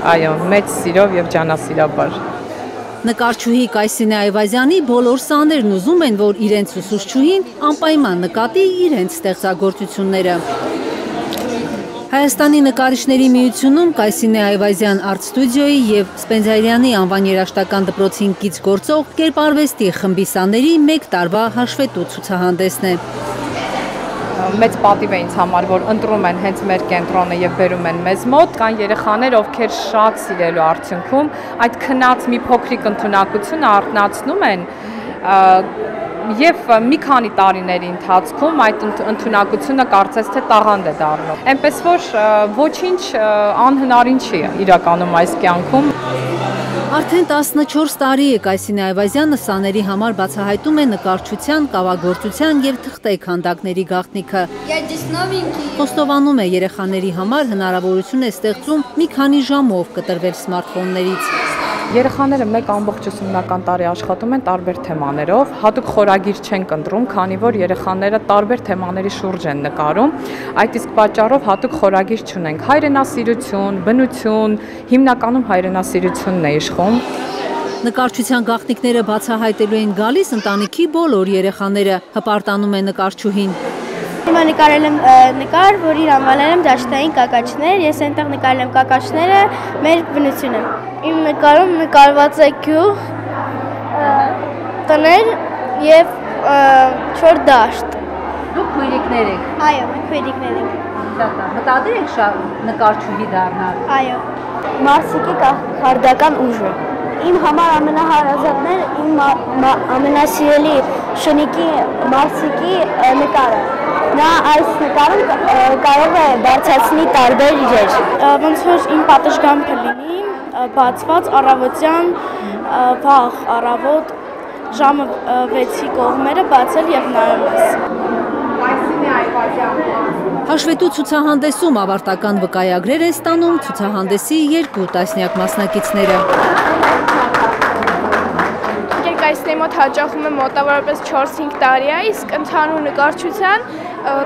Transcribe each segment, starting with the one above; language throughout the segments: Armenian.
այո, մեծ սիրով եւ ջանասիրաբար։ Նկարչուհի Կայսինե Այվազյանի բոլոր սաներն ուզում են, որ իրենց ուսուցչուհին անպայման նկատի իրենց ստեղծագործությունները։ Հայաստանի նկարիչների միությունում Կայսինե Այվազյան արտ ստուդիոյի եւ Սպենդիարյանի անվան երաժշտական դպրոցին կից գործող կերպարվեստի խմբի սաների 1 տարվա հաշվետու ցուցահանդեսն է։ Մեծ պատիվ է ինձ համար, որ ընտրում են հենց մեր կենտրոնը եւ բերում են մեզ մոտ, կան երեխաներ, ովքեր շատ սիրելու արդյունքում այդ քնած մի փոքրիկ ընդունակությունը արթնացնում են եւ մի քանի տարիների ընթացքում այդ ընդունակությունը կարծես թե տաղանդ է դառնում։ Էնպես որ ոչինչ անհնարին չի իրականում այս կյանքում։ Արդեն 14 տարի է Կայսինե Այվազյանը սաների համար բացահայտում է նկարչության, կավագործության եւ թղթե քանդակների գաղտնիքը։ Խոստովանում է երեխաների համար հնարավորություն է ստեղծում մի քանի ժամով կտրվել սմարթֆոններից։ Երեխաները 1 ամբողջ ուսումնական տարի աշխատում են տարբեր թեմաներով, հատուկ խորագիր չեն կընտրում, քանի որ երեխաները տարբեր թեմաների շուրջ են նկարում, այդ իսկ պատճառով հատուկ խորագիր չունենք։ Հայրենասիրություն, բնություն, հիմնականում հայրենասիրությունն է իշխում։ Նկարչության գաղտնիքները բացահայտելու են գալիս ընտանիքի բոլոր երեխաները, հպարտանում է նկարչուհին։ Հիմա նկարել եմ նկար, որին անվանել եմ դաշտային կակաչներ, ես այնտեղ նկարել եմ կակաչները, մեր բնությունը։ Իմ նկարում նկարված է գյուղ, տներ եւ 4 դաշտ։ Դուք քույրիկներ եք։ Այո, մենք քույրիկներ ենք։ Մտադիր եք շատ նկարչուհի դառնալ։ Այո։ Մարսիկի քարտական ուժը։ Իմ համար ամենահարազատն է իմ ամենասիրելի շնիկի Մարսիկի նկարը։ Նա այս նկարում կարող է բարձրացնի տարբեր իրեր։ Ոնց որ իմ պատշգամբը լինի, բացված առավոտյան վաղ առավոտ ժամը 6-ի կողմերը բացել եւ նայում ես։ Հաշվետու ցուցահանդեսում ավարտական վկայագրեր է ստանում ցուցահանդեսի 2 տասնյակ մասնակիցները։ Կայսինեի մոտ հաճախում եմ մոտավորապես 4-5 տարի է, իսկ ընդհանուր նկարչության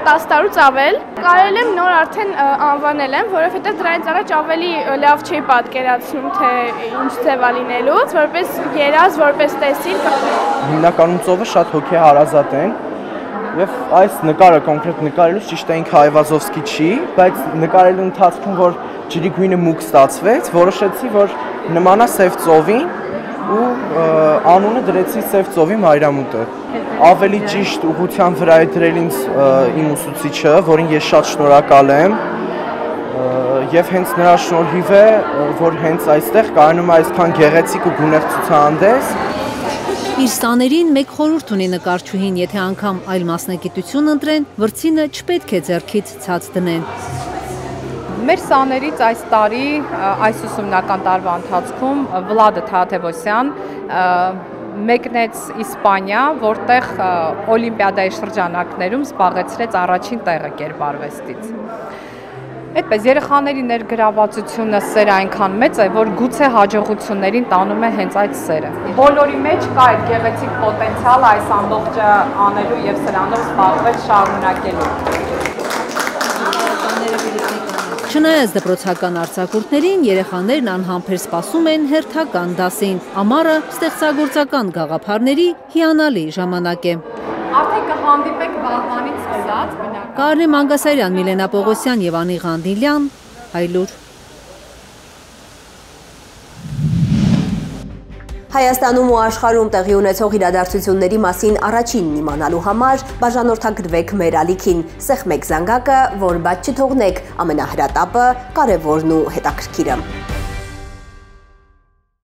10 տարուց ավել։ Կարել եմ նոր արդեն անվանել եմ, որովհետև դրանից առաջ ավելի լավ չէի պատկերացնում, թե ինչ ձև է լինելու, որպես երազ, որպես տեսիլ։ Հիմնականում ծովը շատ հոգեհարազատ են, եւ այս նկարը կոնկրետ նկարելուց ճիշտ է ինքը Այվազովսկի չի, բայց նկարելու ընթացքում որ ջրի գույնը մուգ ստացվեց, որոշեցի, որ նմանա Սև ծովին ու անունը դրեցի Սև ծովի մայրամուտը։ Ավելի ճիշտ ուղղության վրա է դրել ինձ իմ ուսուցիչը, որին ես շատ շնորհակալ եմ, եւ հենց նրա շնորհիվ է, որ հենց այստեղ կայանում է այսքան գեղեցիկ ու գունեղ ցուցահանդես։ Իր սաներին մեկ խորհուրդ ունի նկարչուհին, եթե անգամ այլ մասնագիտություն ընտրեն, վրձինը չպետք է ձեռքից ցած դնեն։ Մեր սաներից այս տարի, այս ուսումնական տարվա ընթացքում Վլադը Թադևոսյան մեկնեց Իսպանիա, որտեղ Օլիմպիադայի շրջանակներում զբաղեցրեց առաջին տեղը կերպարվեստից։ Այդպես երեխաների ներգրավվածությունը սերը այնքան մեծ է, որ գուցե հաջողություններին տանում է հենց այդ սերը։ Բոլորի մեջ կա այդ գեղեցիկ պոտենցիալ այս ամբողջը անելու եւ սրանով զբաղվել շարունակելու։ Չնայած դպրոցական արձակուրդներին, երեխաներն անհամբեր սպասում են հերթական դասին։ Ամառը ստեղծագործական գաղափարների հիանալի ժամանակ է։ Արդեն կհանդիպեք վաղվանից սկսած բնական։ Կարնե Մանգասարյան, Միլենա Պողոսյան եւ Անի Ղանդիլյան, Հայլուր։ Հայաստանում ու աշխարհում տեղի ունեցող իրադարձությունների մասին առաջինն իմանալու համար բաժանորդագրվեք մեր ալիքին, սեղմեք զանգակը, որ բաց չթողնեք ամենահրատապը, կարևորն ու հետաքրքիրը։